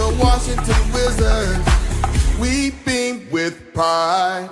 the Washington Wizards, weeping with pride.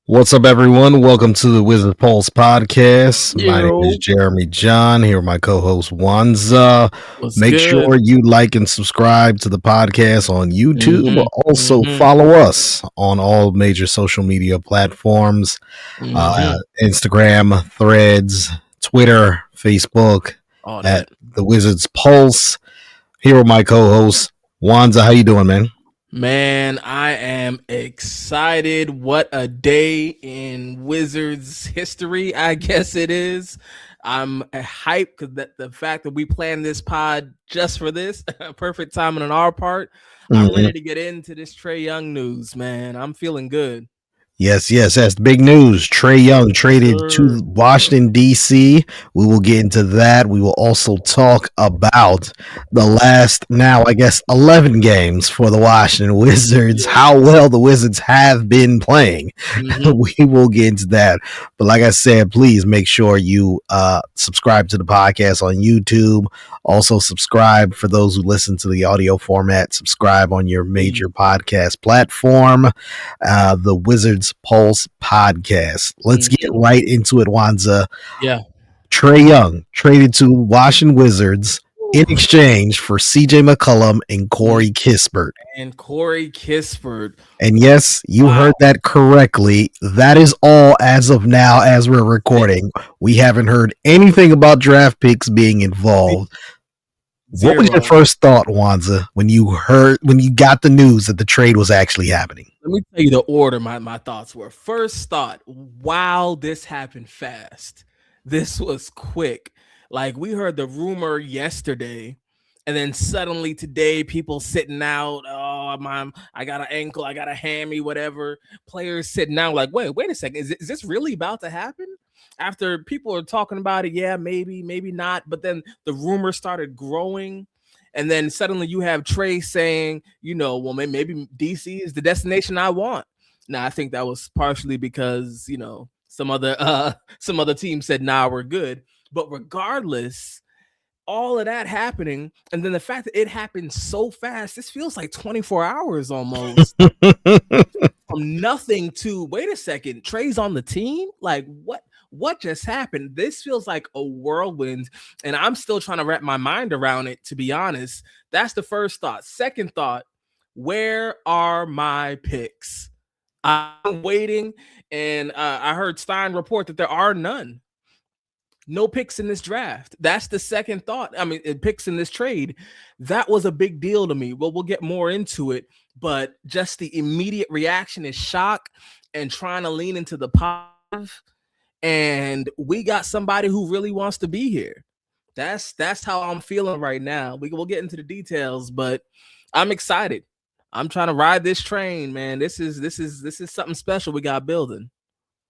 What's up, everyone? Welcome to the Wizard Pulse podcast. My name is Yo, Jeremy John, here with my co-host Wanza. what's Make good? sure you like and subscribe to the podcast on YouTube. Also, follow us on all major social media platforms, Instagram, Threads, Twitter, Facebook, All at that. the Wizards Pulse. Here with my co-host Wanza. How you doing, man? Man, I am excited. What a day in Wizards history, I guess it is. I'm hyped because the fact that we planned this pod just for this, perfect timing on our part. I'm ready to get into this Trae Young news, man. I'm feeling good. Yes, that's the big news. Trae Young traded to Washington, D.C. We will get into that. We will also talk about the last, now, I guess, 11 games for the Washington Wizards, how well the Wizards have been playing. We will get into that. But like I said, please make sure you subscribe to the podcast on YouTube. Also, subscribe for those who listen to the audio format. Subscribe on your major podcast platform, the Wizards Pulse podcast. Let's get right into it, Wanza. Yeah. Trae Young traded to Washington Wizards in exchange for CJ McCollum and Corey Kispert. And yes, you heard that correctly. That is all as of now, as we're recording. We haven't heard anything about draft picks being involved. What was your first thought, Wanza, when you got the news that the trade was actually happening? Let me tell you the order my thoughts were. First thought, wow, this happened fast. This was quick. Like, we heard the rumor yesterday, and then suddenly today, people sitting out, I got an ankle, I got a hammy, whatever. Players sitting out like, wait a second, is this really about to happen? After people are talking about it, yeah, maybe not. But then the rumor started growing. And then suddenly you have Trae saying, well, maybe DC is the destination I want. Now, I think that was partially because, some other team said, nah, we're good. But regardless, all of that happening, and then the fact that it happened so fast, this feels like 24 hours almost. From nothing to, wait a second, Trae's on the team? Like, what just happened? This feels like a whirlwind, and I'm still trying to wrap my mind around it, to be honest. That's the first thought. Second thought, where are my picks? I'm waiting, and I heard Stein report that there are none. No picks in this draft. That's the second thought. I mean, picks in this trade. That was a big deal to me. Well, we'll get more into it, but just the immediate reaction is shock and trying to lean into the positive. And we got somebody who really wants to be here. That's how I'm feeling right now. We'll get into the details, but I'm excited. I'm trying to ride this train, man. This is something special we got building.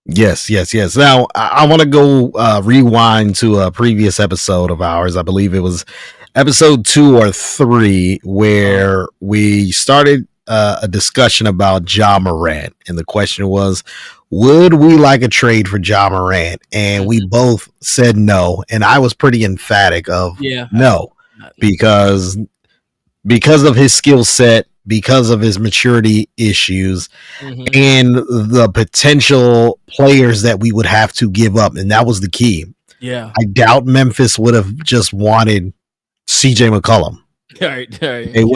Yes. Now, I want to go rewind to a previous episode of ours. I believe it was episode 2 or 3, where we started a discussion about Ja Morant. And the question was, would we like a trade for Ja Morant? And we both said no. And I was pretty emphatic of no, because of his skill set, because of his maturity issues, and the potential players that we would have to give up. And that was the key. Yeah. I doubt Memphis would have just wanted CJ McCollum. Right.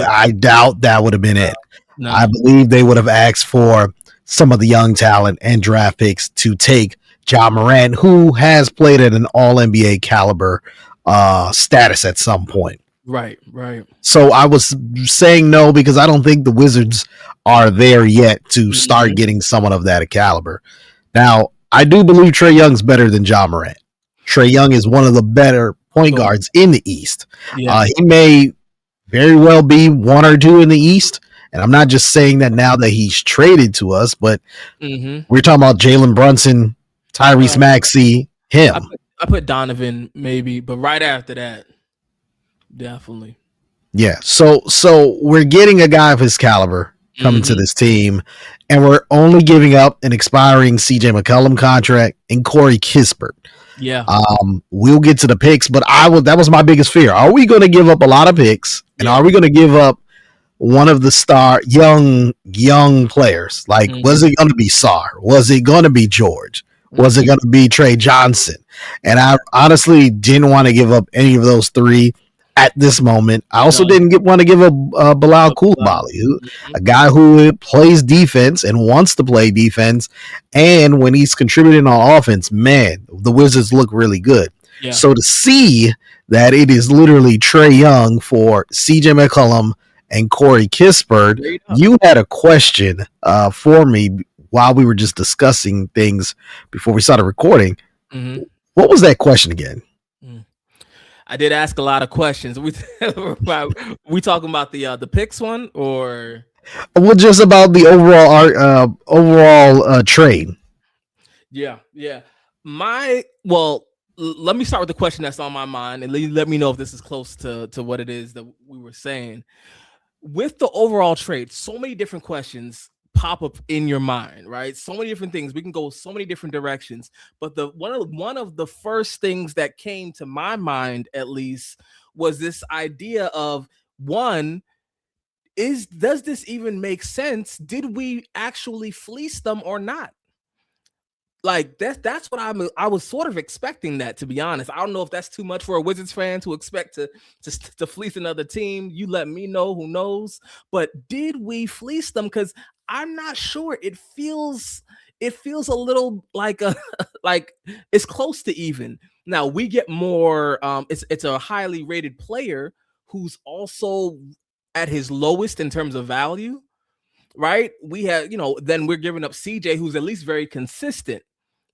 I doubt that would have been it. No. I believe they would have asked for some of the young talent and draft picks to take Ja Morant, who has played at an all-NBA caliber status at some point. Right. So I was saying no because I don't think the Wizards are there yet to start getting someone of that caliber. Now, I do believe Trae Young's better than Ja Morant. Trae Young is one of the better point guards in the East. Yeah. He may very well be 1 or 2 in the East. And I'm not just saying that now that he's traded to us, but we're talking about Jalen Brunson, Tyrese Maxey, him. I put Donovan maybe, but right after that, definitely. Yeah. So we're getting a guy of his caliber coming to this team, and we're only giving up an expiring CJ McCollum contract and Corey Kispert. Yeah. We'll get to the picks, but that was my biggest fear. Are we going to give up a lot of picks, and are we going to give up one of the star young players? Like, was it going to be Sarr? Was it going to be George? Was it going to be Trey Johnson? And I honestly didn't want to give up any of those three at this moment. I also didn't want to give up Bilal Coulibaly, a guy who plays defense and wants to play defense. And when he's contributing on offense, man, the Wizards look really good. Yeah. So to see that it is literally Trae Young for CJ McCollum and Corey Kispert, you had a question for me while we were just discussing things before we started recording. What was that question again? I did ask a lot of questions. We talking about the picks one, or just about the overall trade? Yeah. Let me start with the question that's on my mind, and let me know if this is close to what it is that we were saying. With the overall trade, so many different questions pop up in your mind, right? So many different things. We can go so many different directions. But one of the first things that came to my mind, at least, was this idea of, one, does this even make sense? Did we actually fleece them or not? Like that's what I was sort of expecting that, to be honest. I don't know if that's too much for a Wizards fan to expect to fleece another team. You let me know, who knows? But did we fleece them? Because I'm not sure. It feels a little like like it's close to even. Now we get more. It's a highly rated player who's also at his lowest in terms of value, right? We have, then we're giving up CJ, who's at least very consistent.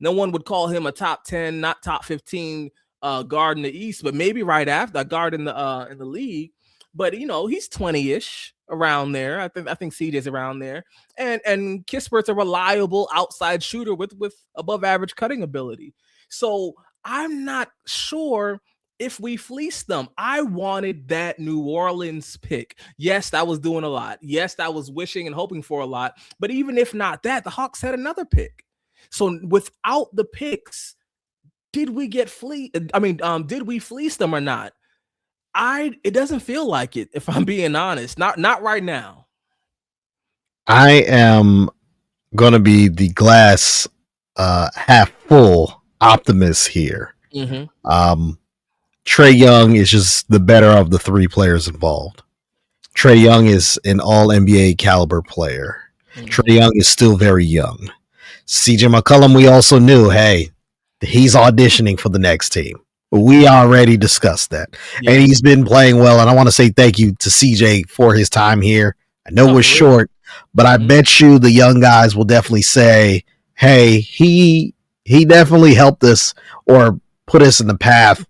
No one would call him a top 10, not top 15 guard in the East, but maybe right after a guard in the league. But he's 20-ish around there. I think CJ's around there, and Kispert's a reliable outside shooter with above average cutting ability. So I'm not sure if we fleeced them. I wanted that New Orleans pick. Yes, that was doing a lot. Yes, that was wishing and hoping for a lot. But even if not that, the Hawks had another pick. So without the picks, did we get did we fleece them or not? It doesn't feel like it, if I'm being honest. Not right now. I am gonna be the glass half full optimist here. Trae Young is just the better of the three players involved. Trae Young is an all NBA caliber player. Trae Young is still very young. CJ McCollum, we also knew, hey, he's auditioning for the next team. We already discussed that. Yeah. And he's been playing well. And I want to say thank you to CJ for his time here. I know it was short, but I bet you the young guys will definitely say, hey, he definitely helped us or put us in the path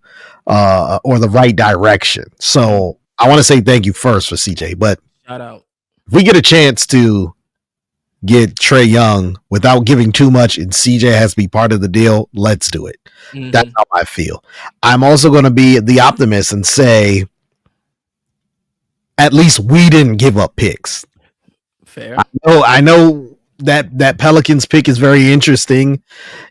or the right direction. So I want to say thank you first for CJ. But shout out. If we get a chance to get Trae Young without giving too much and CJ has to be part of the deal, let's do it. That's how I feel. I'm also going to be the optimist and say at least we didn't give up picks. Fair. I know that Pelicans pick is very interesting.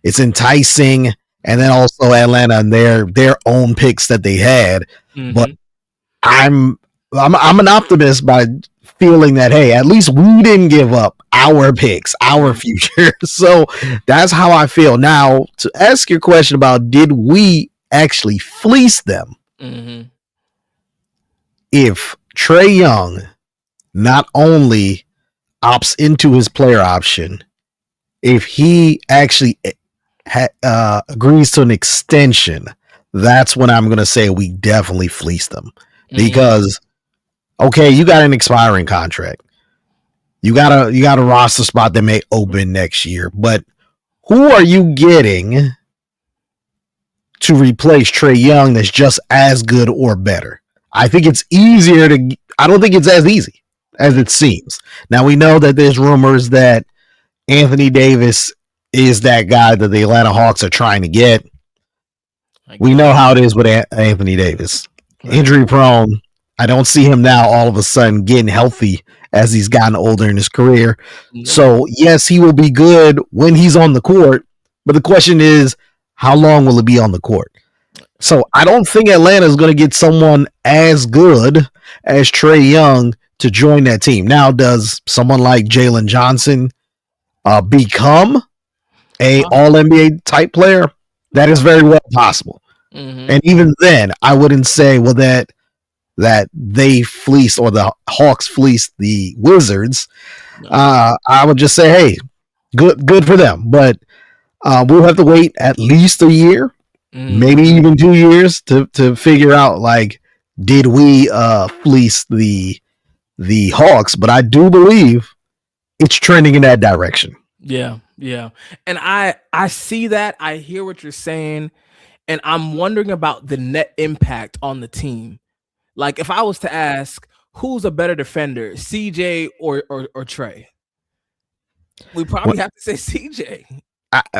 It's enticing. And then also Atlanta and their own picks that they had. But I'm an optimist by feeling that, hey, at least we didn't give up our picks, our future. So that's how I feel. Now, to ask your question about did we actually fleece them? If Trae Young not only opts into his player option, if he actually agrees to an extension, that's when I'm going to say we definitely fleeced them. Because okay, you got an expiring contract. You got a roster spot that may open next year, but who are you getting to replace Trae Young that's just as good or better? I think it's easier to. I don't think it's as easy as it seems. Now we know that there's rumors that Anthony Davis is that guy that the Atlanta Hawks are trying to get. We know how it is with Anthony Davis. Injury prone. I don't see him now all of a sudden getting healthy as he's gotten older in his career. So, yes, he will be good when he's on the court. But the question is, how long will it be on the court? So I don't think Atlanta is going to get someone as good as Trae Young to join that team. Now, does someone like Jalen Johnson become a All NBA type player? That is very well possible. Mm-hmm. And even then, I wouldn't say that they fleeced or the Hawks fleeced the Wizards. No. I would just say, hey, good for them. But we'll have to wait at least a year, maybe even 2 years to figure out, like, did we fleece the Hawks? But I do believe it's trending in that direction. Yeah. And I see that. I hear what you're saying. And I'm wondering about the net impact on the team. Like, if I was to ask who's a better defender, CJ or Trae, we probably have to say CJ.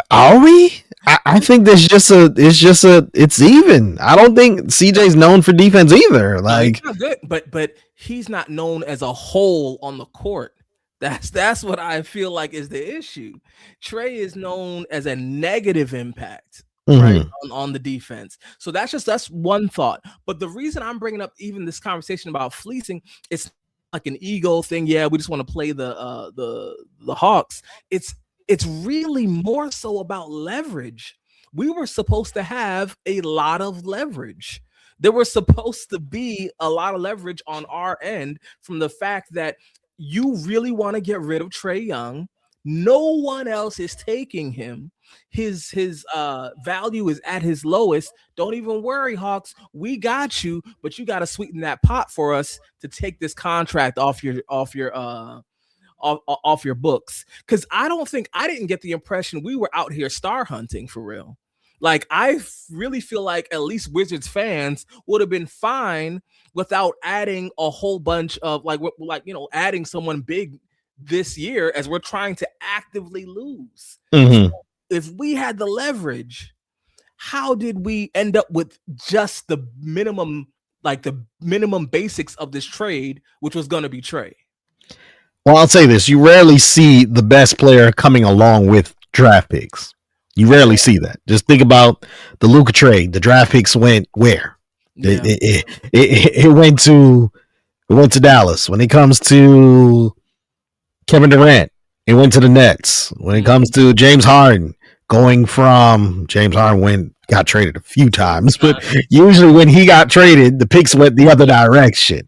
Are we? I think it's even. I don't think CJ's known for defense either. Like, he's not good, but he's not known as a whole on the court. That's what I feel like is the issue. Trae is known as a negative impact, right, on the defense. So that's one thought. But the reason I'm bringing up even this conversation about fleecing, it's like an ego thing. Yeah, we just want to play the Hawks. It's really more so about leverage. We were supposed to have a lot of leverage. There was supposed to be a lot of leverage on our end from the fact that you really want to get rid of Trae Young. No one else is taking him. His value is at his lowest. Don't even worry, Hawks. We got you, but you got to sweeten that pot for us to take this contract off your books. Because I didn't get the impression we were out here star hunting for real. Like, I really feel like at least Wizards fans would have been fine without adding a whole bunch of adding someone big this year as we're trying to actively lose. So if we had the leverage, how did we end up with just the minimum basics of this trade, which was going to be Trae? Well, I'll say this. You rarely see the best player coming along with draft picks. You rarely see that. Just think about the Luka trade. The draft picks went where? Yeah. It went to Dallas. When it comes to Kevin Durant, it went to the Nets. When it comes to James Harden, got traded a few times, but usually when he got traded, the picks went the other direction.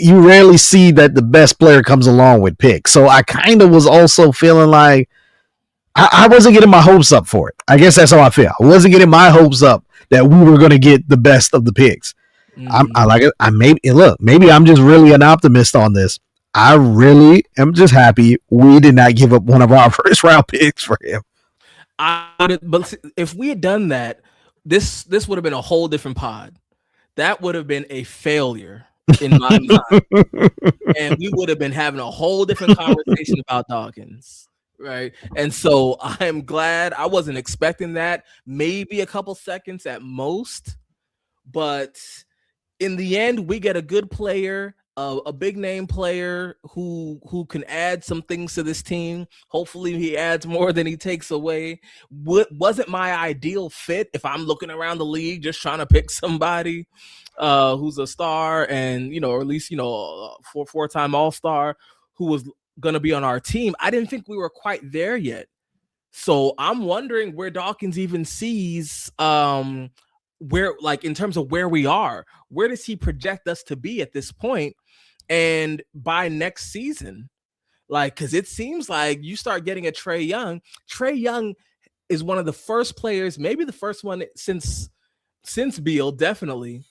You rarely see that the best player comes along with picks. So I kind of was also feeling like I wasn't getting my hopes up for it. I guess that's how I feel. I wasn't getting my hopes up that we were going to get the best of the picks. Maybe I'm just really an optimist on this. I really am just happy we did not give up one of our first round picks for him. But if we had done that, this would have been a whole different pod. That would have been a failure in my mind, and we would have been having a whole different conversation about Dawkins, right? And so I'm glad. I wasn't expecting that. Maybe a couple seconds at most, but in the end, we get a good player, a big name player who can add some things to this team. Hopefully he adds more than he takes away. Wasn't my ideal fit if I'm looking around the league just trying to pick somebody who's a star and, or at least, four-time All-Star who was going to be on our team. I didn't think we were quite there yet. So I'm wondering where Dawkins even sees where, like, in terms of where we are, where does he project us to be at this point? And by next season, like, because it seems like you start getting a Trae Young. Trae Young is one of the first players, maybe the first one since Beal, definitely,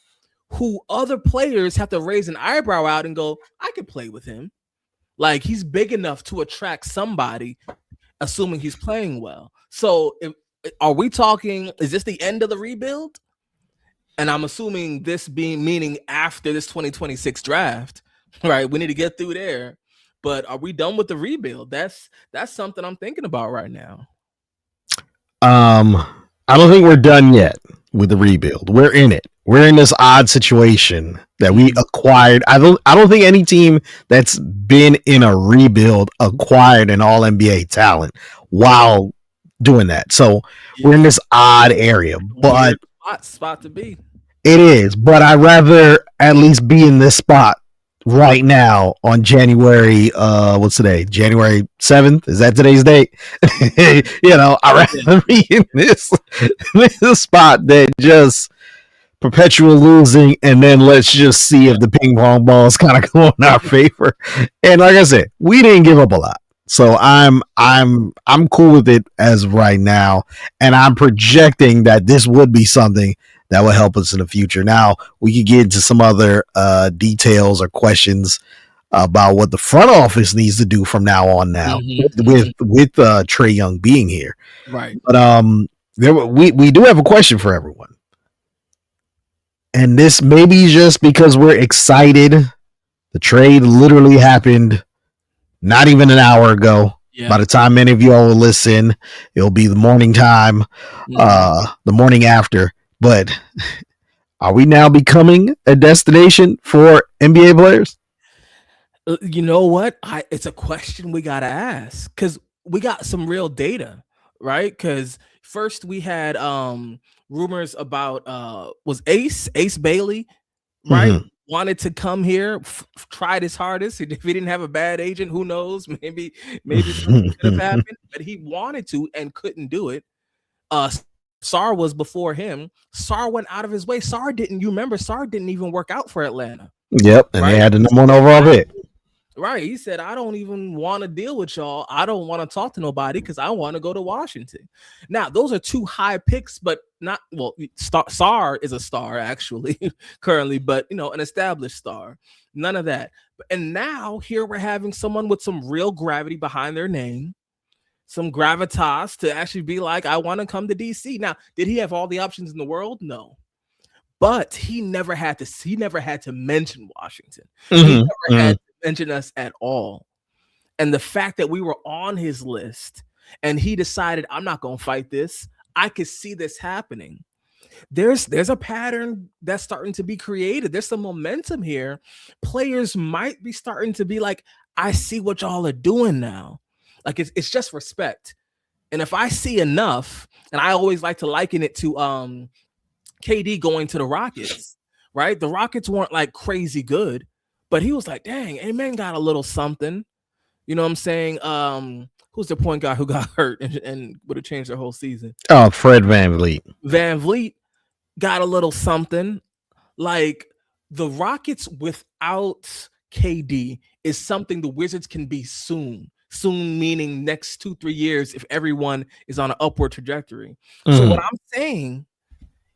who other players have to raise an eyebrow out and go, I could play with him. Like, he's big enough to attract somebody, assuming he's playing well. So are we talking, is this the end of the rebuild? And I'm assuming this meaning after this 2026 draft, right? We need to get through there. But are we done with the rebuild? That's something I'm thinking about right now. I don't think we're done yet. with the rebuild. We're in it. We're in this odd situation that we acquired. I don't think any team that's been in a rebuild acquired an all NBA talent while doing that. So we're in this odd area, but spot to be. It is, but I'd rather at least be in this spot right now on January what's today? January 7th? Is that today's date? I'd rather be in this spot than just perpetual losing, and then let's just see if the ping pong balls kind of go in our favor. And like I said, we didn't give up a lot. So I'm cool with it as of right now, and I'm projecting that this would be something that will help us in the future. Now we could get into some other details or questions about what the front office needs to do from now on. Now with Trae Young being here, right? But we do have a question for everyone, and this may be just because we're excited. The trade literally happened not even an hour ago. Yeah. By the time many of y'all will listen, it'll be the morning time, the morning after. But are we now becoming a destination for NBA players? You know what? It's a question we got to ask because we got some real data, right? Because first we had rumors about was Ace Bailey, right? Mm-hmm. Wanted to come here, tried his hardest. If he didn't have a bad agent, who knows? Maybe something could have happened. But he wanted to and couldn't do it. Sar was before him. Sar went out of his way. Sar didn't even work out for Atlanta. Yep, and they had the number one overall pick. Right. He said, I don't even want to deal with y'all. I don't want to talk to nobody because I want to go to Washington. Now, those are two high picks, but not, well, Sar is a star actually currently, but, an established star. None of that. And now here we're having someone with some real gravity behind their name, some gravitas to actually be like, I want to come to DC. Now, did he have all the options in the world? No. But he never had to mention Washington. Mm-hmm. He never had to mention us at all. And the fact that we were on his list and he decided, I'm not going to fight this. I could see this happening. There's a pattern that's starting to be created. There's some momentum here. Players might be starting to be like, I see what y'all are doing now. Like it's just respect. And if I see enough, and I always like to liken it to KD going to the Rockets, right? The Rockets weren't like crazy good, but he was like, dang, Amen got a little something. You know what I'm saying? Who's the point guy who got hurt and would have changed their whole season? Oh, Fred VanVleet. VanVleet got a little something. Like the Rockets without KD is something the Wizards can be soon. Soon meaning next 2-3 years if everyone is on an upward trajectory. So what I'm saying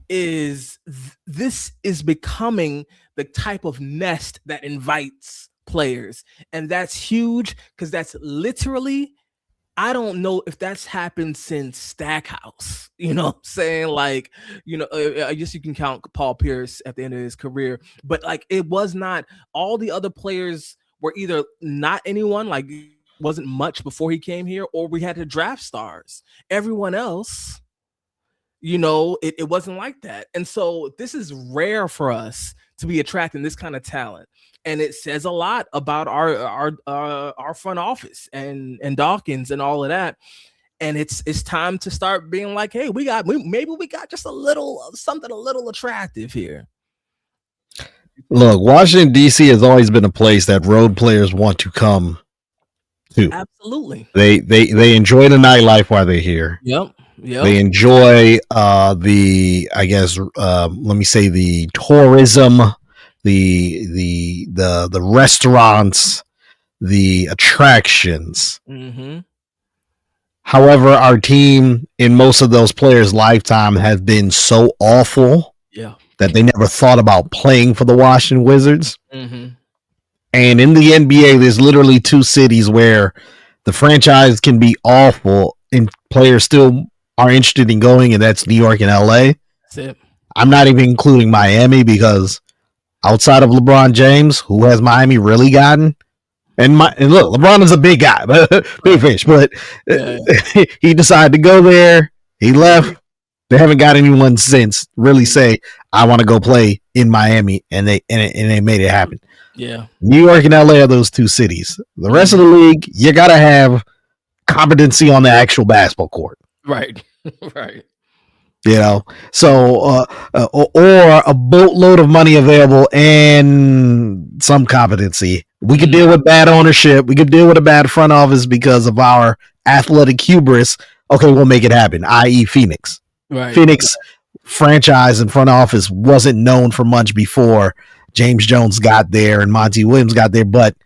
is this is becoming the type of nest that invites players, and that's huge because that's literally, I don't know if that's happened since Stackhouse. You know what I'm saying? Like, I guess you can count Paul Pierce at the end of his career, but like it was not, all the other players were either not anyone, like wasn't much before he came here, or we had to draft stars. Everyone else, it wasn't like that. And so this is rare for us to be attracting this kind of talent. And it says a lot about our front office and Dawkins and all of that. And it's time to start being like, hey, maybe we got just something a little attractive here. Look, Washington DC has always been a place that road players want to come to. Absolutely. They enjoy the nightlife while they're here. Yep. They enjoy let me say the tourism, the restaurants, the attractions. Mm-hmm. However, our team in most of those players' lifetime has been so awful that they never thought about playing for the Washington Wizards. Mm-hmm. And in the NBA, there's literally two cities where the franchise can be awful and players still are interested in going, and that's New York and LA. That's it. I'm not even including Miami because outside of LeBron James, who has Miami really gotten? And look, LeBron is a big guy, big fish, but he decided to go there. He left. They haven't got anyone since really say, I want to go play in Miami, and they made it happen. Yeah. New York and LA are those two cities. The rest of the league, you got to have competency on the actual basketball court. Right. Right. You know, so or a boatload of money available and some competency. We could deal with bad ownership. We could deal with a bad front office because of our athletic hubris. Okay, we'll make it happen. I.e., Phoenix. Right. Phoenix franchise and front office wasn't known for much before James Jones got there and Monty Williams got there, but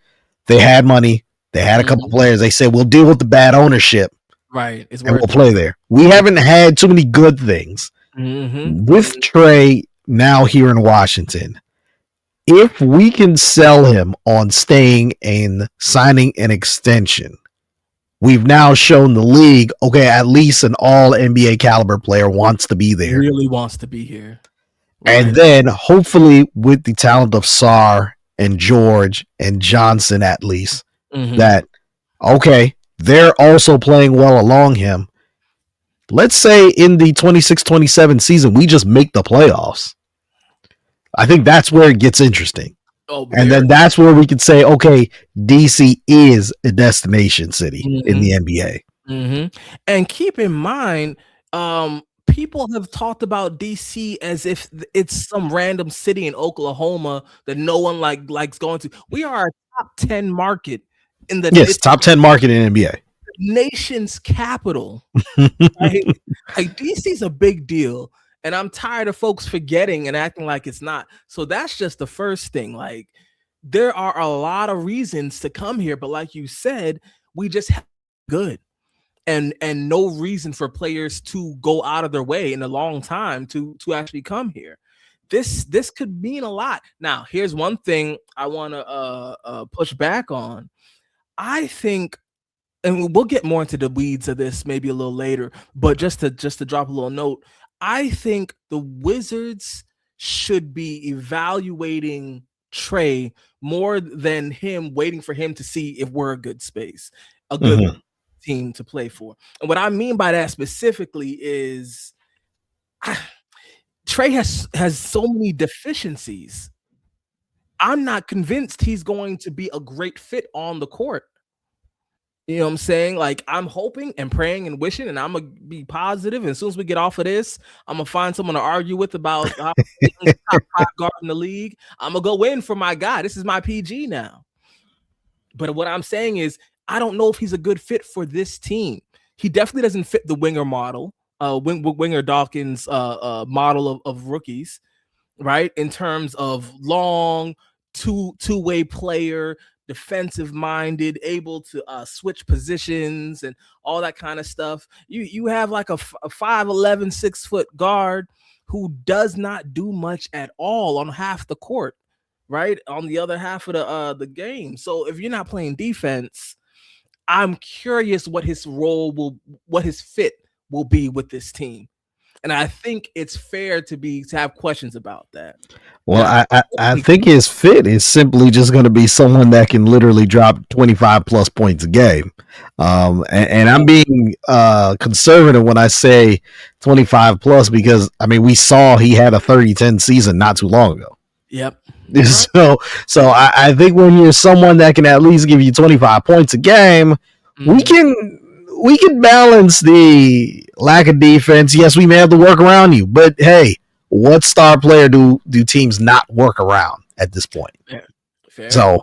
they had money. They had a couple players. They said, we'll deal with the bad ownership. Right. And we'll play there. We haven't had too many good things. With Trae now here in Washington, if we can sell him on staying and signing an extension, we've now shown the league, okay, at least an all NBA caliber player wants to be there. Really wants to be here. Right. And then hopefully with the talent of Sarr and George and Johnson, at least, that, okay, they're also playing well along him. Let's say in the 26-27 season, we just make the playoffs. I think that's where it gets interesting. And then that's where we can say, okay, DC is a destination city in the NBA. And keep in mind, people have talked about DC as if it's some random city in Oklahoma that no one likes going to. We are a top 10 market in the top 10 market in NBA. Nation's capital. Right? Like DC's a big deal. And I'm tired of folks forgetting and acting like it's not. So that's just the first thing. Like, there are a lot of reasons to come here, but like you said, we just have good and no reason for players to go out of their way in a long time to actually come here. This could mean a lot. Now, here's one thing I want to push back on. I think, and we'll get more into the weeds of this maybe a little later, but just to drop a little note, I think the Wizards should be evaluating Trae more than him waiting for him to see if we're a good space, a good team to play for. And what I mean by that specifically is Trae has so many deficiencies. I'm not convinced he's going to be a great fit on the court. You know what I'm saying? Like, I'm hoping and praying and wishing, and I'm going to be positive. And as soon as we get off of this, I'm going to find someone to argue with about how top 5 guard in the league. I'm going to go in for my guy. This is my PG now. But what I'm saying is, I don't know if he's a good fit for this team. He definitely doesn't fit the winger model, Winger Dawkins model of rookies, right? In terms of long, two-way player, defensive minded, able to switch positions and all that kind of stuff. You have like a 5'11", 6-foot guard who does not do much at all on half the court, right? On the other half of the game. So if you're not playing defense, I'm curious what his fit will be with this team. And I think it's fair to have questions about that. Well, I think his fit is simply just going to be someone that can literally drop 25 plus points a game. And I'm being conservative when I say 25 plus because, I mean, we saw he had a 30-10 season not too long ago. Yep. So I think when you're someone that can at least give you 25 points a game, we can balance the lack of defense. Yes, we may have to work around you, but hey, what star player do teams not work around at this point? Fair. So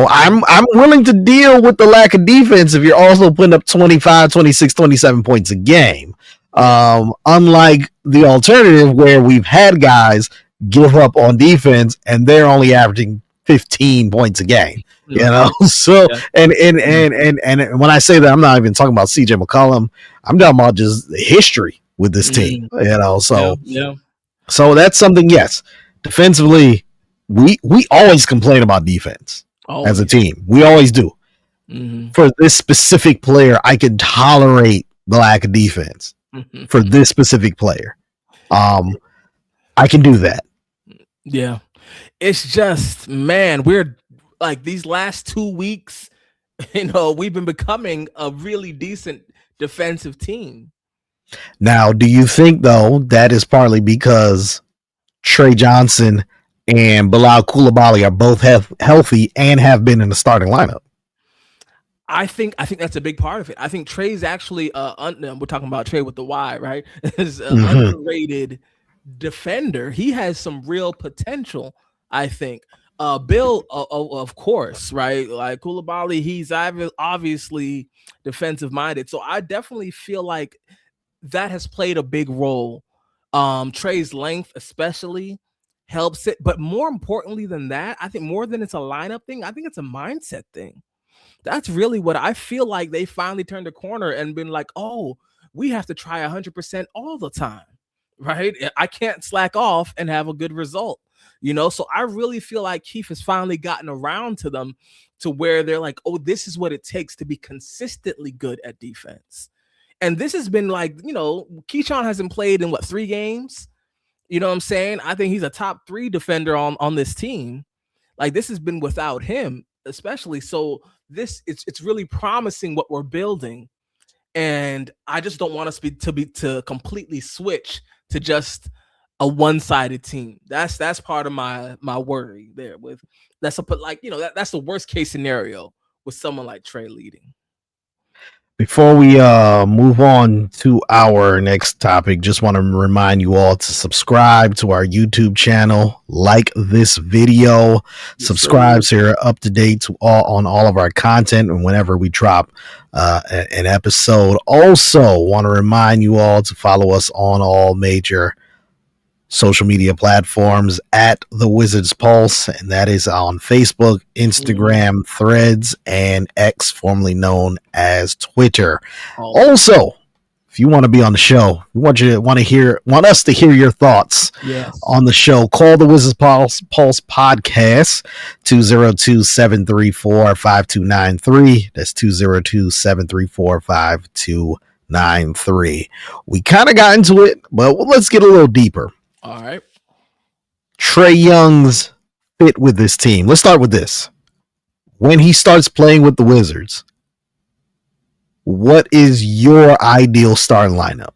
I'm willing to deal with the lack of defense if you're also putting up 25, 26, 27 points a game. Unlike the alternative where we've had guys give up on defense and they're only averaging 15 points a game. You know, so and when I say that, I'm not even talking about CJ McCollum. I'm talking about just the history with this team. You know, so so that's something. Yes, defensively, we always complain about defense as a team. We always do. For this specific player, I can tolerate the lack of defense. For this specific player, I can do that. Yeah, it's just, man, we're like these last 2 weeks, you know, we've been becoming a really decent defensive team. Now, do you think though that is partly because Trey Johnson and Bilal Coulibaly are both healthy and have been in the starting lineup? I think that's a big part of it. I think Trey's actually we're talking about Trey with the Y, right? Is an Mm-hmm. underrated defender. He has some real potential, I think. Bill, of course, right? Like Koulibaly, he's obviously defensive minded. So I definitely feel like that has played a big role. Trey's length, especially, helps it. But more importantly than that, I think more than it's a lineup thing, I think it's a mindset thing. That's really what I feel like. They finally turned the corner and been like, oh, we have to try 100% all the time, right? I can't slack off and have a good result, So I really feel like Keith has finally gotten around to them to where they're like, oh, this is what it takes to be consistently good at defense. And this has been like, Keyshawn hasn't played in 3 games? You know what I'm saying? I think he's a top 3 defender on this team. Like this has been without him, especially. So it's really promising what we're building. And I just don't want us to completely switch to just a one-sided team. That's part of my worry there with that's that's the worst case scenario with someone like Trae leading. Before we move on to our next topic, just want to remind you all to subscribe to our YouTube channel, like this video, subscribe so you're up to date on all of our content and whenever we drop an episode. Also, want to remind you all to follow us on all major social media platforms at The Wizards Pulse, and that is on Facebook, Instagram, Threads, and X, formerly known as Twitter. Also, if you want to be on the show, we want us to hear your thoughts on the show. Call the Wizards Pulse podcast 202-734-5293. That's 202-734-5293. We kind of got into it, but let's get a little deeper. All right. Trae Young's fit with this team. Let's start with this. When he starts playing with the Wizards, what is your ideal starting lineup?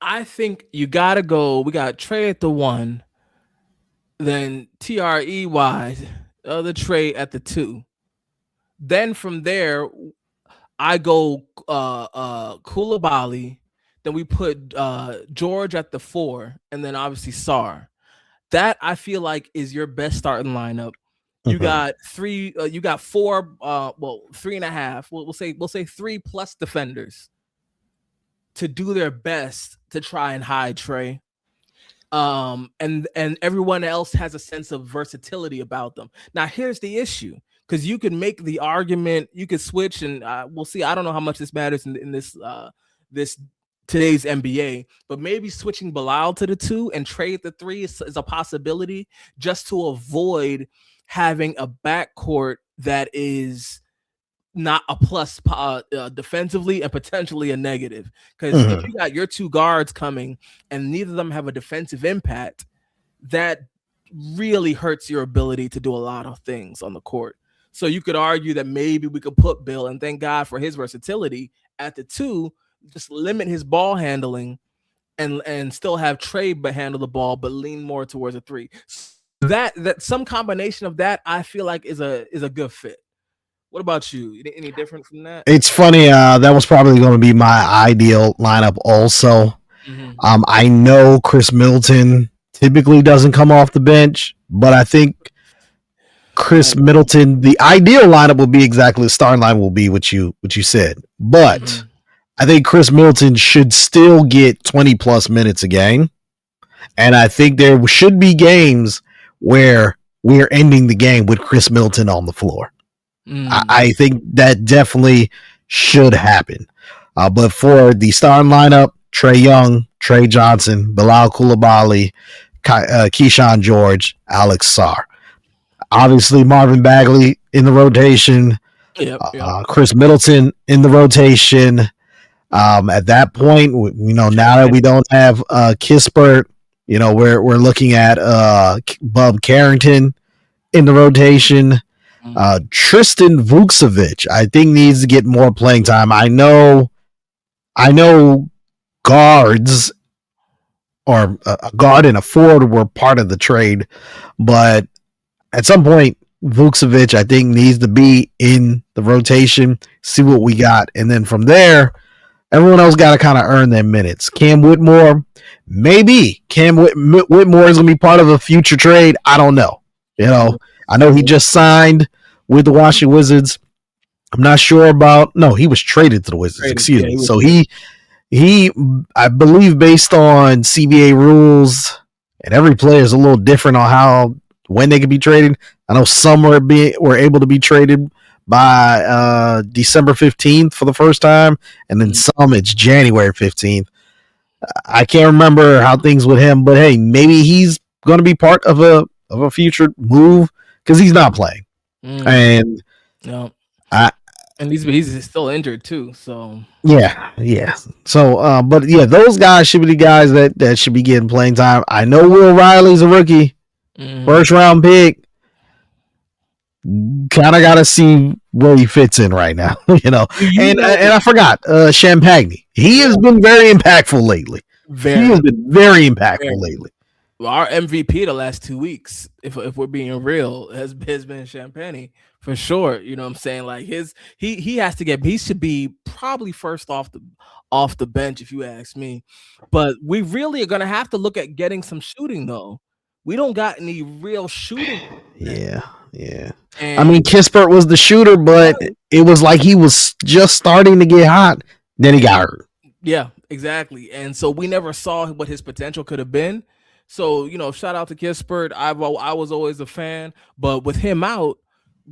I think you got to go. We got Trae at the 1, then Trey, the other Trae at the 2. Then from there, I go Coulibaly. Then we put George at the 4, and then obviously Sar. That I feel like is your best starting lineup. You got 3. You got 4. 3.5. We'll say 3 plus defenders to do their best to try and hide Trae. And everyone else has a sense of versatility about them. Now here's the issue, because you can make the argument, you could switch, and we'll see. I don't know how much this matters in this today's NBA, but maybe switching Bilal to the 2 and Trae at the 3 is a possibility, just to avoid having a backcourt that is not a plus defensively and potentially a negative. Because if you got your 2 guards coming and neither of them have a defensive impact, that really hurts your ability to do a lot of things on the court. So you could argue that maybe we could put Bill, and thank God for his versatility, at the 2, just limit his ball handling and still have Trae handle the ball, but lean more towards a 3. That some combination of that, I feel like is a good fit. What about you? Any different from that? It's funny. That was probably going to be my ideal lineup also. I know Chris Middleton typically doesn't come off the bench, but I think Chris Middleton, the ideal lineup will be exactly the starting line will be what you said. But I think Chris Middleton should still get 20 plus minutes a game. And I think there should be games where we're ending the game with Chris Middleton on the floor. I think that definitely should happen. But for the starting lineup, Trae Young, Trey Johnson, Bilal Coulibaly, Keyshawn George, Alex Sarr. Obviously, Marvin Bagley in the rotation. Chris Middleton in the rotation. At that point, now that we don't have Kispert, we're looking at Bub Carrington in the rotation. Tristan Vukcevic, I think, needs to get more playing time. I know guards or a guard and a forward were part of the trade, but at some point, Vucevic, I think, needs to be in the rotation, see what we got. And then from there, everyone else got to kind of earn their minutes. Cam Whitmore, maybe. Whitmore is going to be part of a future trade. I don't know. I know he just signed with the Washington Wizards. I'm not sure about. No, he was traded to the Wizards. Excuse me. So he, I believe, based on CBA rules, and every player is a little different on when they could be traded. I know some were able to be traded by December 15th for the first time, and then some it's January 15th. I can't remember how things with him, but hey, maybe he's going to be part of a future move because he's not playing, and no. And he's still injured too, so yeah. So, but yeah, those guys should be the guys that should be getting playing time. I know Will Riley's a rookie, first round pick. Kind of got to see where he fits in right now, And I forgot Champagne. He has been very impactful lately. He has been very impactful lately. Our MVP the last 2 weeks, if we're being real, has been Champagne for sure. You know what I'm saying? Like he has to he should be probably first off the bench if you ask me. But we really are gonna have to look at getting some shooting though. We don't got any real shooting. Yeah. And I mean, Kispert was the shooter, but it was like he was just starting to get hot. Then he got hurt. Yeah, exactly. And so we never saw what his potential could have been. So, shout out to Kispert. I was always a fan, but with him out,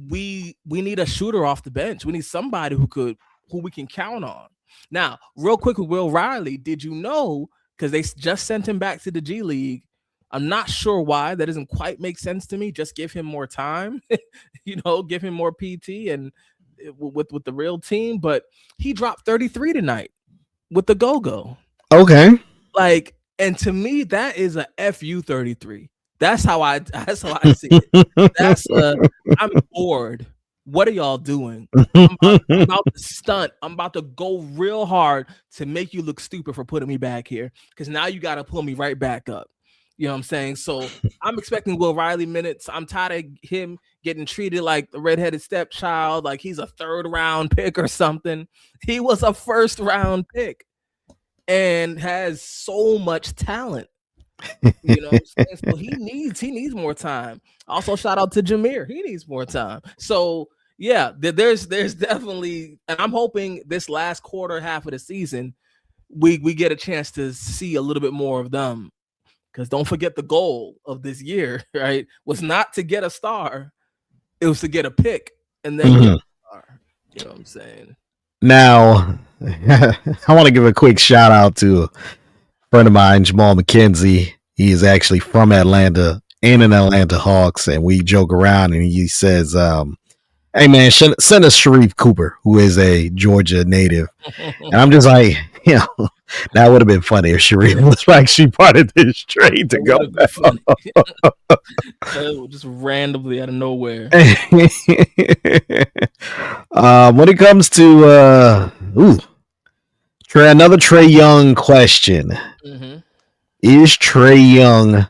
we need a shooter off the bench. We need somebody who we can count on. Now, real quick with Will Riley, did you know, because they just sent him back to the G League, I'm not sure why. That doesn't quite make sense to me. Just give him more time, give him more PT and with the real team. But he dropped 33 tonight with the go-go. Okay. And to me, that is a FU 33. That's how I see it. I'm bored. What are y'all doing? I'm about to stunt. I'm about to go real hard to make you look stupid for putting me back here. Because now you got to pull me right back up. You know what I'm saying? So I'm expecting Will Riley minutes. I'm tired of him getting treated like the redheaded stepchild, like he's a 3rd round pick or something. He was a 1st round pick and has so much talent. You know what I'm saying? So he needs more time. Also, shout out to Jameer. He needs more time. So yeah, there's definitely, and I'm hoping this last half of the season, we get a chance to see a little bit more of them. Because don't forget the goal of this year, right, was not to get a star. It was to get a pick and then get a star. You know what I'm saying? Now, I want to give a quick shout out to a friend of mine, Jamal McKenzie. He is actually from Atlanta and an Atlanta Hawks, and we joke around and he says, hey man, send us Sharif Cooper, who is a Georgia native. And I'm just like, that would have been funny if Sharif was actually part of this trade to go. Just randomly out of nowhere. When it comes to another Trae Young question. Mm-hmm. Is Trae Young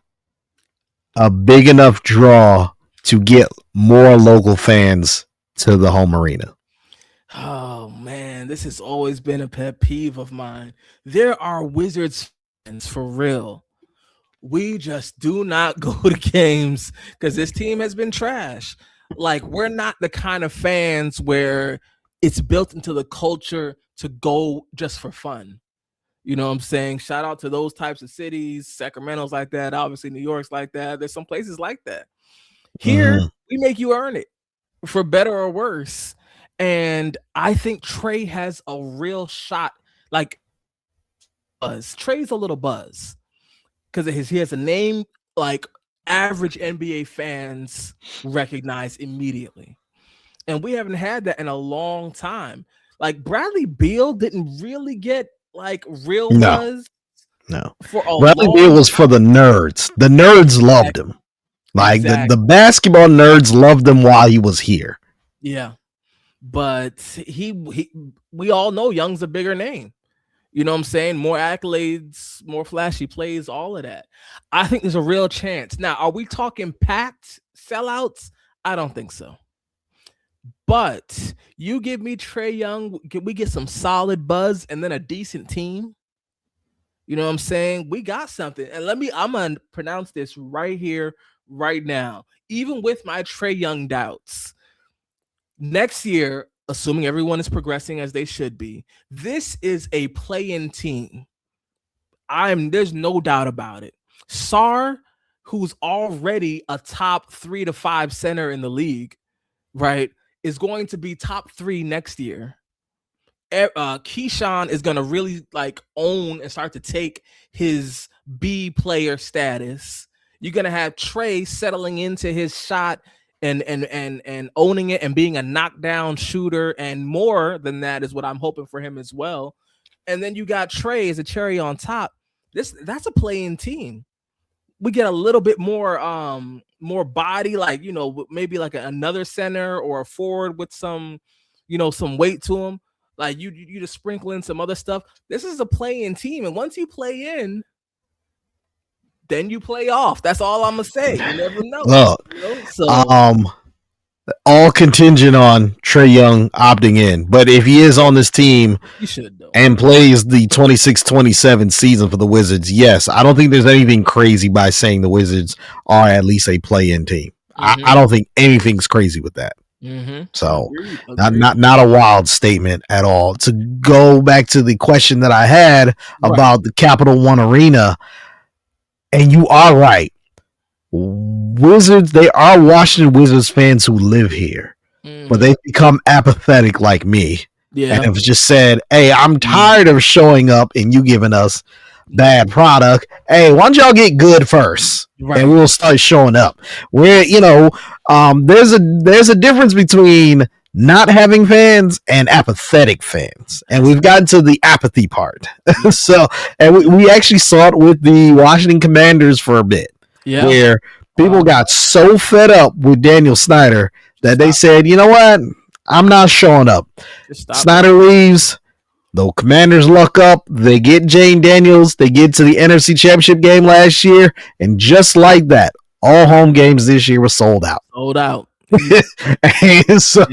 a big enough draw to get more local fans to the home arena? Oh man, this has always been a pet peeve of mine. There are Wizards fans for real. We just do not go to games because this team has been trash. Like, we're not the kind of fans where it's built into the culture to go just for fun. You know what I'm saying? Shout out to those types of cities. Sacramento's like that. Obviously, New York's like that. There's some places like that. Here, we make you earn it for better or worse. And I think Trae has a real shot. Like, Trae's a little buzz because he has a name like average NBA fans recognize immediately. And we haven't had that in a long time. Like, Bradley Beal didn't really get like real buzz. No. Bradley Beal was for the nerds. The nerds loved him. Like the basketball nerds loved him while he was here. Yeah. But we all know Young's a bigger name. You know what I'm saying? More accolades, more flashy plays, all of that. I think there's a real chance. Now, are we talking packed sellouts? I don't think so. But you give me Trae Young, can we get some solid buzz and then a decent team? You know what I'm saying? We got something. And I'm gonna pronounce this right here, right now. Even with my Trae Young doubts, next year, assuming everyone is progressing as they should be, this is a play-in team. There's no doubt about it. Sar, who's already a top 3 to 5 center in the league, right, is going to be top 3 next year. Keyshawn is gonna really like own and start to take his B player status. You're gonna have Trae settling into his shot and owning it and being a knockdown shooter, and more than that is what I'm hoping for him as well. And then you got Trae as a cherry on top. That's a playing team. We get a little bit more body, like, maybe like another center or a forward with some, some weight to him. Like you just sprinkle in some other stuff. This is a play-in team, and once you play in, then you play off. That's all I'm gonna say. You never know. Look, So all contingent on Trae Young opting in. But if he is on this team you should though, and plays the 26-27 season for the Wizards, yes, I don't think there's anything crazy by saying the Wizards are at least a play-in team. I don't think anything's crazy with that. So Agreed. not a wild statement at all. To go back to the question that I had about the Capital One Arena, and you are right. Wizards, they are Washington Wizards fans who live here, but they've become apathetic like me. Yeah. And have just said, hey, I'm tired of showing up and you giving us bad product. Hey, why don't y'all get good first? Right. And we'll start showing up. Where, there's a difference between not having fans and apathetic fans. And we've gotten to the apathy part. So, and we actually saw it with the Washington Commanders for a bit. Yeah. Where people got so fed up with Daniel Snyder that they said, you know what? I'm not showing up. Snyder leaves. The Commanders luck up. They get Jane Daniels. They get to the NFC Championship game last year. And just like that, all home games this year were sold out. And so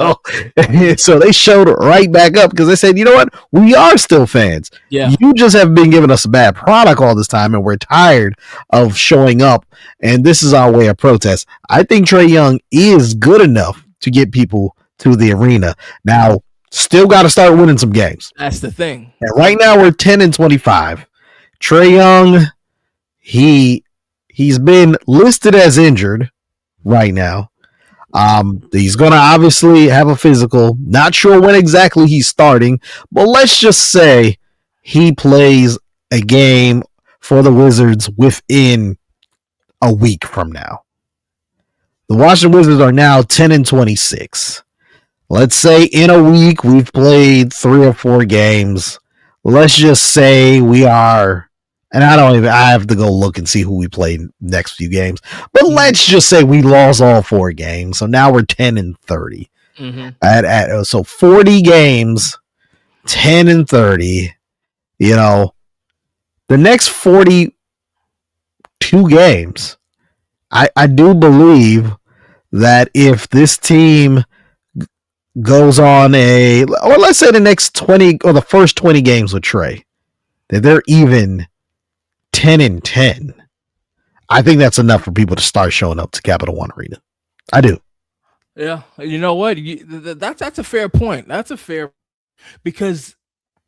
they showed right back up because they said, you know what? We are still fans. Yeah. You just have been giving us a bad product all this time, and we're tired of showing up. And this is our way of protest. I think Trae Young is good enough to get people to the arena. Now, still got to start winning some games. That's the thing. And right now we're 10-25. Trae Young, he's been listed as injured right now. He's going to obviously have a physical. Not sure when exactly he's starting, but let's just say he plays a game for the Wizards within a week from now. The Washington Wizards are now 10-26. Let's say in a week we've played 3 or 4 games. Let's just say we are, and I have to go look and see who we played next few games. But let's just say we lost all 4 games. So now we're 10-30. So 40 games, 10-30. The next 42 games, I do believe that if this team goes on or let's say the next 20 or the first 20 games with Trae, that they're even 10-10. I think that's enough for people to start showing up to Capital One Arena. I do. Yeah, you know what? That's a fair point. Because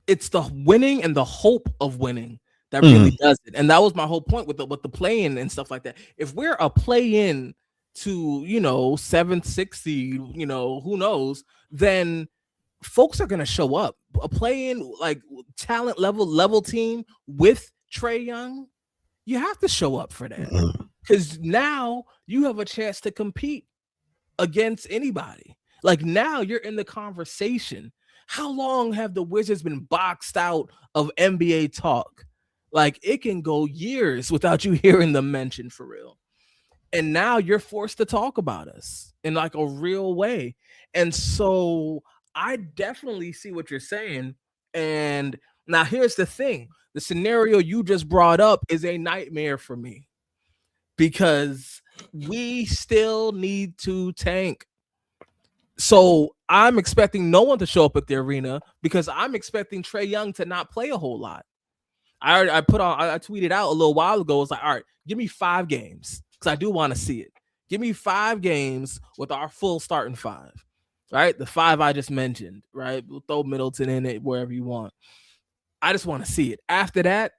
it's the winning and the hope of winning that really does it. And that was my whole point with the play-in and stuff like that. If we're a play-in to 7th, 6th seed, who knows, then folks are gonna show up. A play-in like talent level team with Trae Young, you have to show up for that because now you have a chance to compete against anybody. Like now you're in the conversation. How long have the Wizards been boxed out of NBA talk? Like it can go years without you hearing them mentioned for real. And now you're forced to talk about us in like a real way. And so I definitely see what you're saying. And Now, here's the thing. The scenario you just brought up is a nightmare for me because we still need to tank. So I'm expecting no one to show up at the arena because I'm expecting Trae Young to not play a whole lot. I tweeted out a little while ago. It's like, all right, give me 5 games because I do want to see it. Give me 5 games with our full starting 5, right? The 5 I just mentioned, right? We'll throw Middleton in it wherever you want. I just want to see it. After that,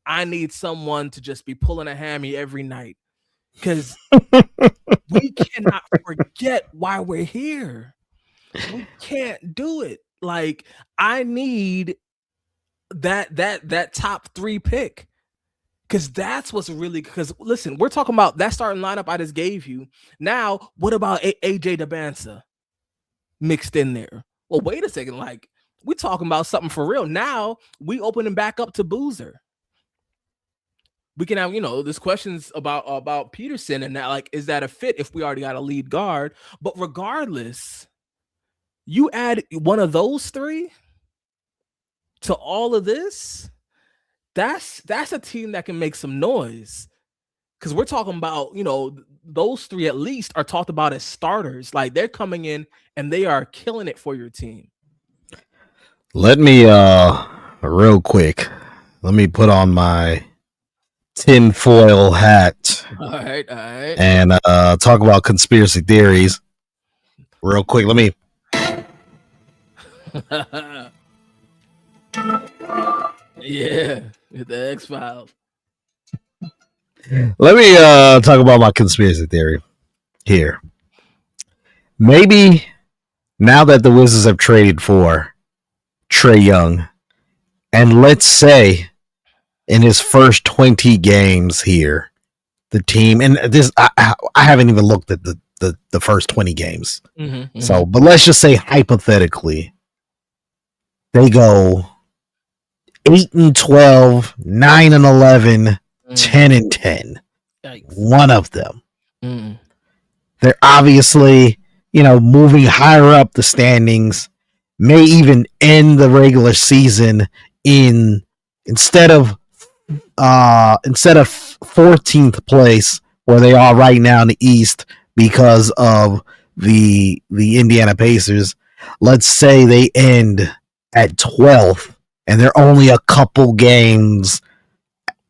I need someone to just be pulling a hammy every night because we cannot forget why we're here. We can't do it. Like, I need that top 3 pick because that's what's really, because listen, we're talking about that starting lineup I just gave you. Now, what about AJ DeBansa mixed in there? Well, wait a second. Like, we talking about something for real. Now we opening back up to Boozer. We can have, there's questions about Peterson and that, like, is that a fit if we already got a lead guard? But regardless, you add one of those 3 to all of this, that's a team that can make some noise. Because we're talking about, those 3 at least are talked about as starters. Like, they're coming in and they are killing it for your team. Let me real quick. Let me put on my tinfoil hat. All right. And talk about conspiracy theories. Real quick. Let me. Yeah, the X-Files. Let me talk about my conspiracy theory here. Maybe now that the Wizards have traded for Trae Young, and let's say in his first 20 games here, the team, and this I haven't even looked at the first 20 games. Mm-hmm. So, but let's just say hypothetically, they go 8-12, 9-11, 10-10. One of them. They're obviously, moving higher up the standings, may even end the regular season in instead of 14th place where they are right now in the East because of the Indiana Pacers. Let's say they end at 12th and they're only a couple games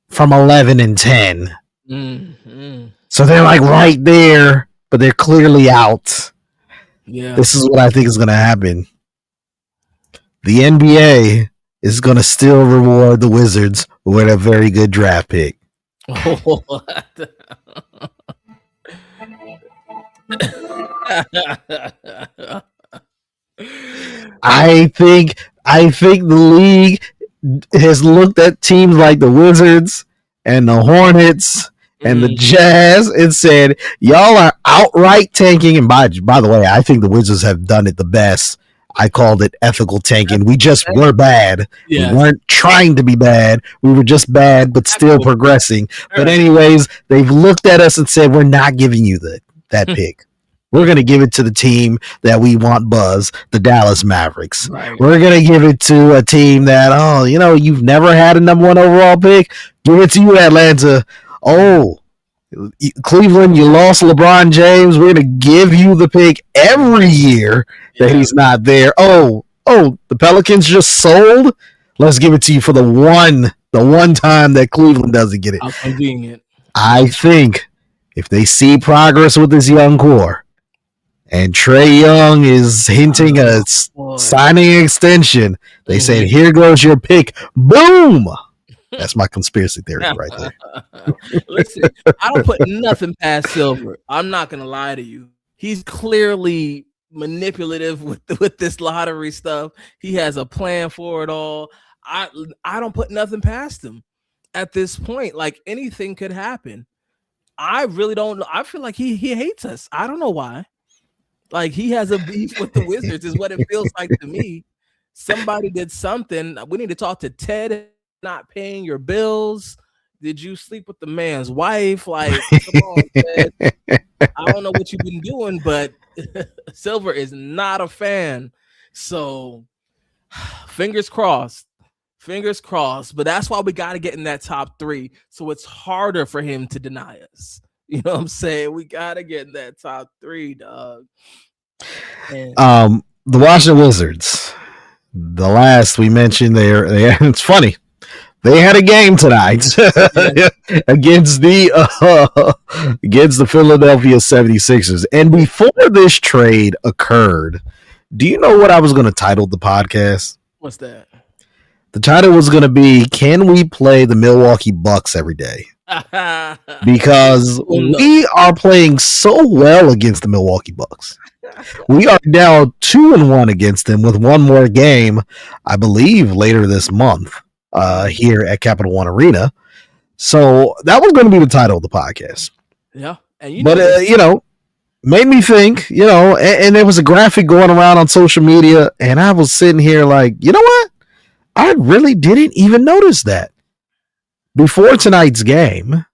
from 11-10. Mm-hmm. So they're like right there, but they're clearly out. Yeah. This is what I think is going to happen. The NBA is going to still reward the Wizards with a very good draft pick. I think the league has looked at teams like the Wizards and the Hornets and the Jazz and said, y'all are outright tanking. And by the way, I think the Wizards have done it the best. I called it ethical tanking. We just were bad. Yes. We weren't trying to be bad. We were just bad, but still progressing. But anyways, they've looked at us and said, we're not giving you that pick. We're going to give it to the team that we want buzz, the Dallas Mavericks. Right. We're going to give it to a team that, you've never had a number 1 overall pick. Give it to you, Atlanta. Oh, Cleveland, you lost LeBron James. We're going to give you the pick every year that he's not there. Oh, the Pelicans just sold. Let's give it to you for the one time that Cleveland doesn't get it. How convenient. I think if they see progress with this young core, and Trae Young is hinting at signing an extension, they said, here goes your pick. Boom! That's my conspiracy theory right there. Listen, I don't put nothing past Silver. I'm not going to lie to you. He's clearly manipulative with this lottery stuff. He has a plan for it all. I don't put nothing past him at this point. Like, anything could happen. I really don't know. I feel like he hates us. I don't know why. Like, he has a beef with the Wizards is what it feels like to me. Somebody did something. We need to talk to Ted. Not paying your bills. Did you sleep with the man's wife? Like, come on, Ted. I don't know what you've been doing, but Silver is not a fan. So, fingers crossed Fingers crossed. But that's why we got to get in that top 3. So it's harder for him to deny us. You know what I'm saying? We got to get in that top 3, dog. And The Washington Wizards. The last we mentioned, it's funny. They had a game tonight against the Philadelphia 76ers. And before this trade occurred, do you know what I was going to title the podcast? What's that? The title was going to be, Can We Play the Milwaukee Bucks Every Day? Because we are playing so well against the Milwaukee Bucks. We are now 2-1 against them with one more game, I believe, later this month here at Capital One Arena. So that was going to be the title of the podcast. Yeah. And made me think, and there was a graphic going around on social media, and I was sitting here like, you know what? I really didn't even notice that. Before tonight's game,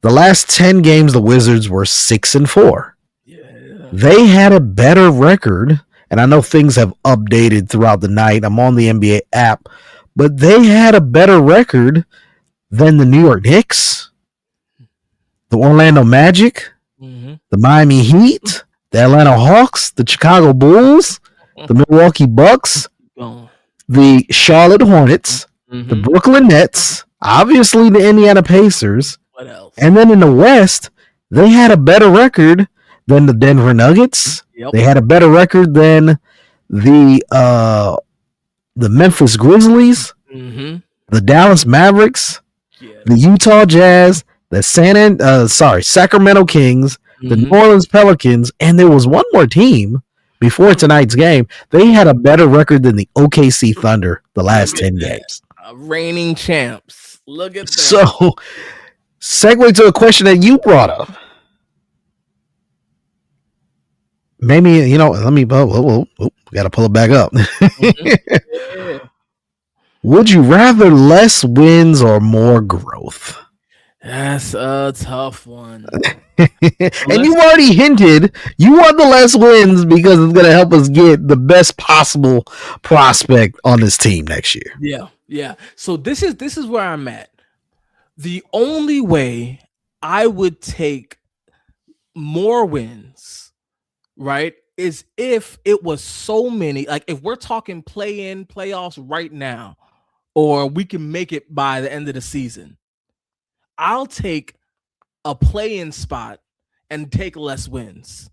the last 10 games, the Wizards were 6-4. Yeah. They had a better record, and I know things have updated throughout the night. I'm on the NBA app, but they had a better record than the New York Knicks, the Orlando Magic, the Miami Heat, the Atlanta Hawks, the Chicago Bulls, the Milwaukee Bucks, the Charlotte Hornets, the Brooklyn Nets, obviously the Indiana Pacers. What else? And then in the West, they had a better record than the Denver Nuggets. Yep. They had a better record than the Memphis Grizzlies, the Dallas Mavericks, the Utah Jazz, the Sacramento Kings, the New Orleans Pelicans, and there was one more team before tonight's game. They had a better record than the OKC Thunder the last 10 games. Reigning champs. Look at that. So, segue to a question that you brought up. Maybe, let me, got to pull it back up. Yeah. Would you rather less wins or more growth? That's a tough one. And you already hinted you want the less wins because it's going to help us get the best possible prospect on this team next year. Yeah. So this is where I'm at. The only way I would take more wins, right, is if it was so many, like if we're talking play-in, playoffs right now, or we can make it by the end of the season. I'll take a play-in spot and take less wins,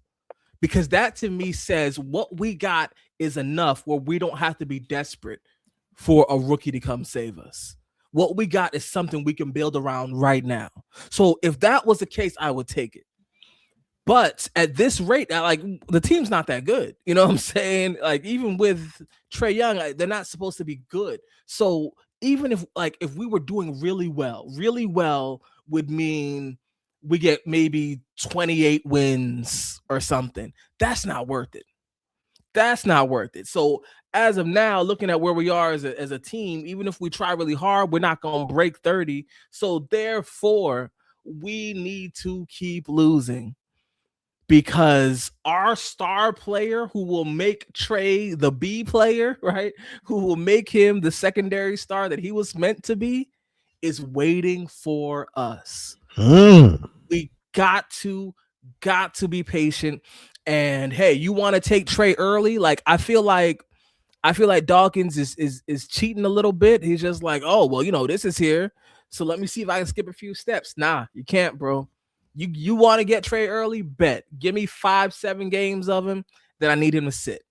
because that to me says what we got is enough where we don't have to be desperate for a rookie to come save us. What we got is something we can build around right now. So if that was the case, I would take it. But at this rate, like, the team's not that good. You know what I'm saying? Like, even with Trae Young, they're not supposed to be good. So even if we were doing really well would mean we get maybe 28 wins or something. That's not worth it. That's not worth it. So as of now, looking at where we are as a team, even if we try really hard, we're not going to break 30. So therefore, we need to keep losing, because our star player who will make Trae the B player, right, who will make him the secondary star that he was meant to be, is waiting for us. We got to be patient. And hey, you want to take Trae early? Like, I feel like Dawkins is cheating a little bit. He's just like, oh, well, this is here, so let me see if I can skip a few steps. Nah, you can't, bro. You want to get Trae early? Bet. Give me 5-7 games of him, then I need him to sit.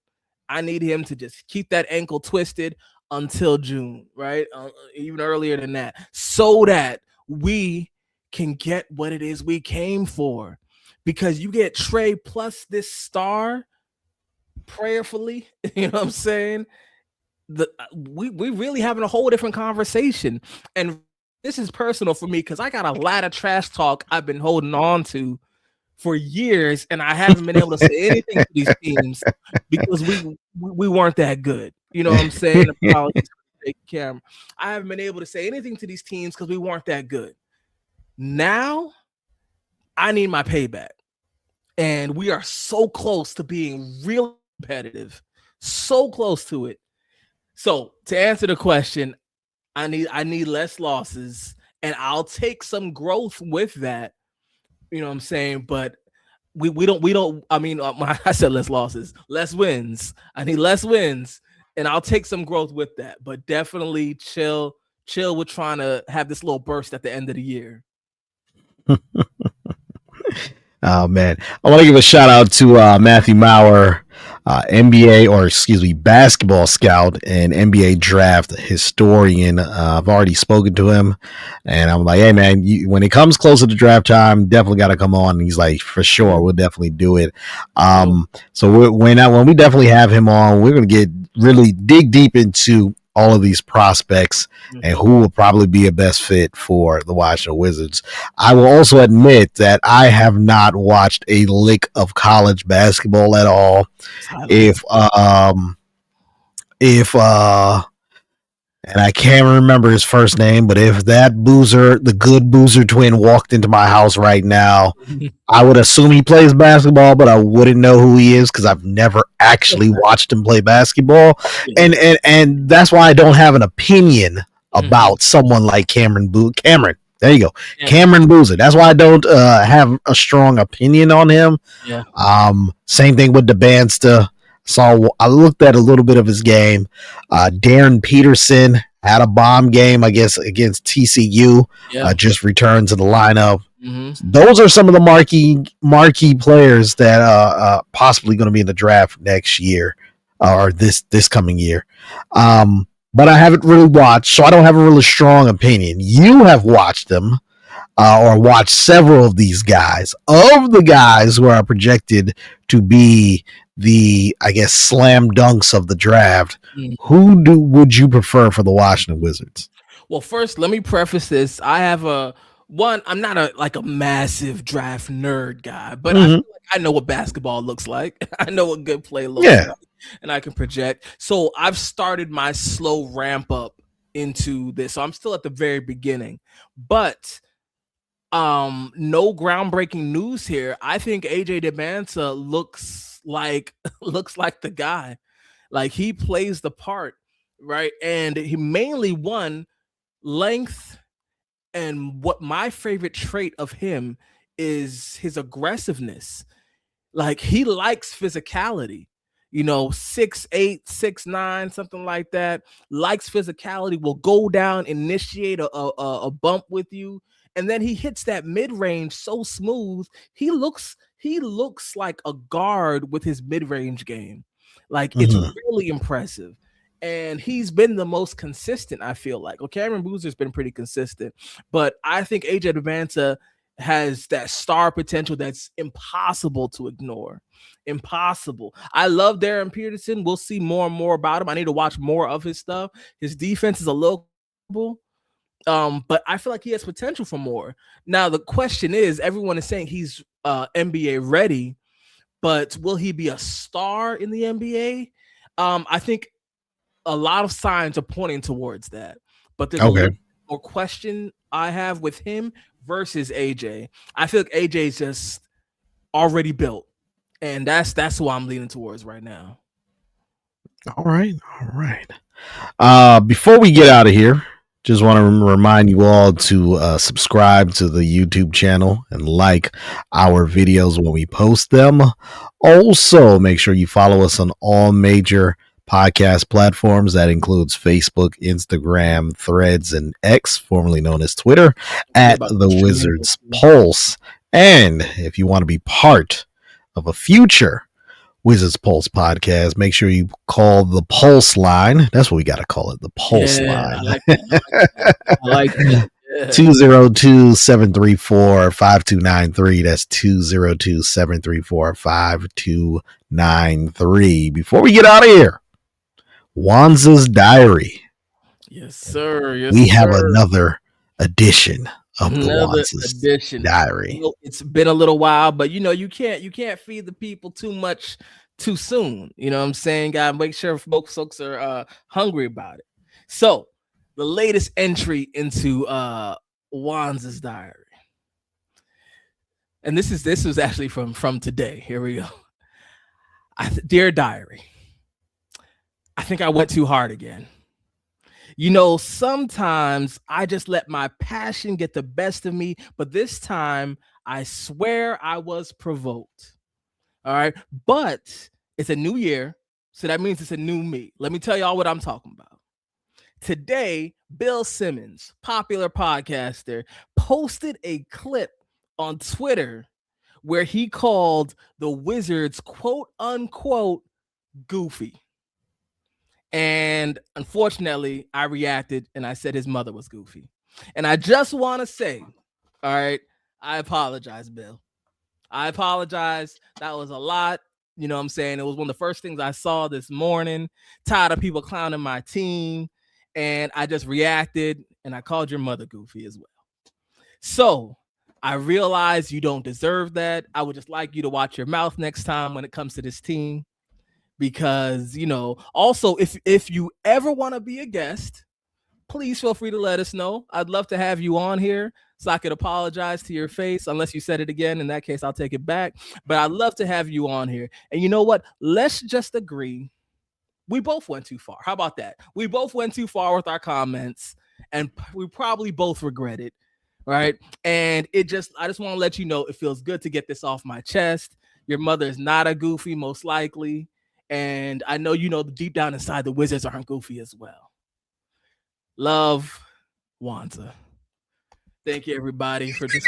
I need him to just keep that ankle twisted until June, right? Even earlier than that, so that we can get what it is we came for. Because you get Trae plus this star, prayerfully, you know what I'm saying? We really having a whole different conversation. And this is personal for me because I got a lot of trash talk I've been holding on to for years, and I haven't been able to say anything to these teams because we weren't that good. You know what I'm saying? Apologies for the camera. I haven't been able to say anything to these teams because we weren't that good. Now, I need my payback. And we are so close to being really competitive. So close to it. So to answer the question, I need less losses, and I'll take some growth with that. You know what I'm saying? But we don't. I mean, I said less losses, less wins. I need less wins, and I'll take some growth with that. But definitely chill with trying to have this little burst at the end of the year. Oh man, I want to give a shout out to Matthew Maurer, NBA or excuse me, basketball scout and NBA draft historian. I've already spoken to him, and I'm like, hey man, when it comes closer to draft time, definitely got to come on. And he's like, for sure, we'll definitely do it. So when we definitely have him on, we're gonna get really dig deep into all of these prospects and who will probably be a best fit for the Washington Wizards. I will also admit that I have not watched a lick of college basketball at all. If and I can't remember his first name, but if that Boozer, the good Boozer twin, walked into my house right now, I would assume he plays basketball, but I wouldn't know who he is because I've never actually watched him play basketball, and that's why I don't have an opinion about someone like Cameron. There you go, Cameron Boozer. That's why I don't have a strong opinion on him. Yeah. Same thing with DeBansta. I looked at a little bit of his game. Darren Peterson had a bomb game, I guess, against TCU. Just returned to the lineup. Those are some of the marquee players that are possibly going to be in the draft next year or this coming year. But I haven't really watched, so I don't have a really strong opinion. You have watched them. Or watched several of these guys. Of the guys who are projected to be the, I guess, slam dunks of the draft, who would you prefer for the Washington Wizards? Well, first, let me preface this. I have I'm not a massive draft nerd guy, but I feel like I know what basketball looks like. I know what good play looks like, and I can project. So I've started my slow ramp up into this. So I'm still at the very beginning, but no groundbreaking news here. I think AJ DeBanza looks like the guy. Like, he plays the part, right? And he mainly won length, and what my favorite trait of him is his aggressiveness. Like, he likes physicality. 6'8", 6'9", something like that. Likes physicality, will go down, initiate a bump with you, and then he hits that mid-range so smooth. He looks like a guard with his mid-range game. Like, it's really impressive. And he's been the most consistent, I feel like. Well, Cameron Boozer's been pretty consistent, but I think AJ DeBanza has that star potential that's impossible to ignore. Impossible. I love Darren Peterson. We'll see more and more about him. I need to watch more of his stuff. His defense is a little, but I feel like he has potential for more. Now, the question is, everyone is saying he's NBA ready, but will he be a star in the NBA? I think a lot of signs are pointing towards that, but there's a little more question I have with him versus AJ. I feel like AJ is just already built, and that's who I'm leaning towards right now. All right. Before we get out of here, just want to remind you all to subscribe to the YouTube channel and like our videos when we post them. Also, make sure you follow us on all major podcast platforms. That includes Facebook, Instagram, Threads, and X, formerly known as Twitter, at The Wizards Pulse. And if you want to be part of a future Wizards Pulse podcast, make sure you call the Pulse line. That's what we got to call it, the Pulse line. I like that. 202-734-5293. That's 202-734-5293. Before we get out of here, Wanza's Diary. Yes, sir. We have another edition of the Wanza's Diary. It's been a little while, but you can't feed the people too much too soon. You know what I'm saying? Gotta make sure folks are hungry about it. So the latest entry into Wanza's Diary, and this was actually from today. Here we go. Dear Diary, I think I went too hard again. Sometimes I just let my passion get the best of me, but this time I swear I was provoked. All right. But it's a new year. So that means it's a new me. Let me tell y'all what I'm talking about. Today, Bill Simmons, popular podcaster, posted a clip on Twitter where he called the Wizards, quote unquote, goofy. And unfortunately, I reacted and I said his mother was goofy. And I just want to say, all right, I apologize, Bill. I apologize. That was a lot. You know what I'm saying? It was one of the first things I saw this morning. Tired of people clowning my team. And I just reacted and I called your mother goofy as well. So I realize you don't deserve that. I would just like you to watch your mouth next time when it comes to this team. Because, also, if you ever want to be a guest, please feel free to let us know. I'd love to have you on here so I could apologize to your face, unless you said it again. In that case, I'll take it back. But I'd love to have you on here. And you know what? Let's just agree. We both went too far. How about that? We both went too far with our comments, and we probably both regret it, right? And I just want to let you know it feels good to get this off my chest. Your mother is not a goofy, most likely. And I know deep down inside the Wizards aren't goofy as well. Love, Wanza. Thank you, everybody, for just.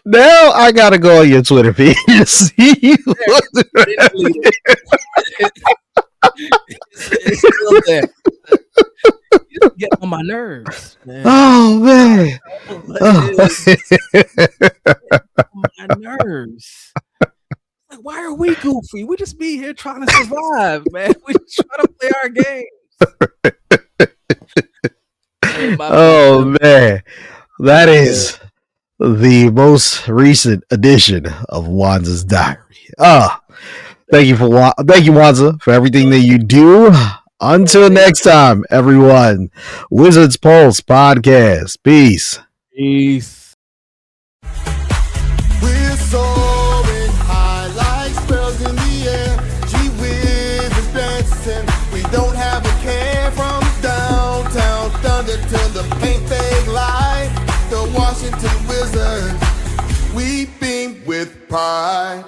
Now I gotta go on your Twitter page to see you. It's still there. You get on my nerves, man. Oh man, my nerves. Like, why are we goofy? We just be here trying to survive, man. We just try to play our games. Oh man, that is the most recent edition of Wanza's diary. Thank you, Wanza, for everything that you do. Until next time, everyone. Wizards Pulse Podcast. Peace. Peace. We're soaring high like sparrows in the air. Gee whiz is dancing. We don't have a care from downtown thunder to the paint they lie. The Washington Wizards, we beam with pride.